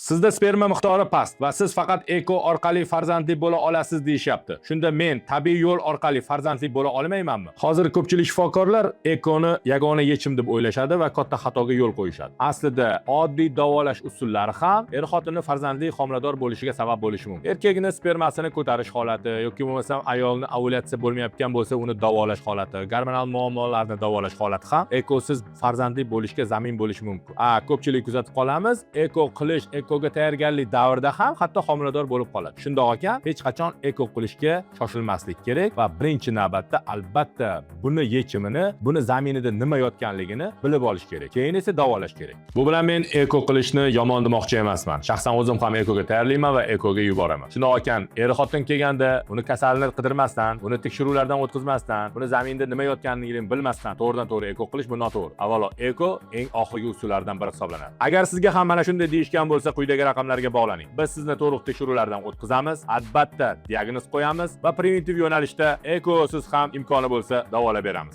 Sizda sperma miqdori past va siz faqat eko orqali farzandli bo'la olasiz deyishyapti. Shunda men tabiiy yo'l orqali farzandli bo'la olmaymanmi? Hozir ko'pchilik shifokorlar ekoni yagona yechim deb o'ylashadi va katta xatoga yo'l qo'yishadi. Aslida oddiy davolash usullari ham er-xotinni farzandli homilador bo'lishiga sabab bo'lishi mumkin. Erkakning spermasini ko'tarish holati yoki bo'lmasam ayolni ovulyatsiya bo'lmayotgan bo'lsa, uni davolash holati, gormonal muammolarni davolash holati ham ekosiz farzandli bo'lishga zamin bo'lishi mumkin. Ko'pchilik kuzatib qolamiz, eko qilish, ekoga tayyorgarlik davrida ham hatto homilador bo'lib qoladi. Shundoq ekan, hech qachon eko qilishga shoshilmaslik kerak va birinchi navbatda albatta buni yechimini, buni zaminida nima yotganligini bilib olish kerak. Keyin esa davolash kerak. Bu bilan men eko qilishni yomon demoqchi emasman. Shaxsan o'zim ham ekoga tayyorlayman va ekoga yuboraman. Shundoq ekan, er-xotin kelganda uni kasalni qidirmasdan, uni tekshiruvlardan o'tkazmasdan, buni zaminda nima yotganligini bilmasdan to'g'ridan-to'g'ri eko qilish bu noto'g'ri. Avvalo, eko eng oxirgi usullardan biri hisoblanadi. Agar sizga ham mana shunday deyishgan bo'lsa, quyidagi raqamlarga bog'laning. Biz sizni to'liq tekshiruvlardan o'tkazamiz, albatta diagnoz qo'yamiz va preventiv yo'nalishda ekosiz ham imkoni bo'lsa davolab beramiz.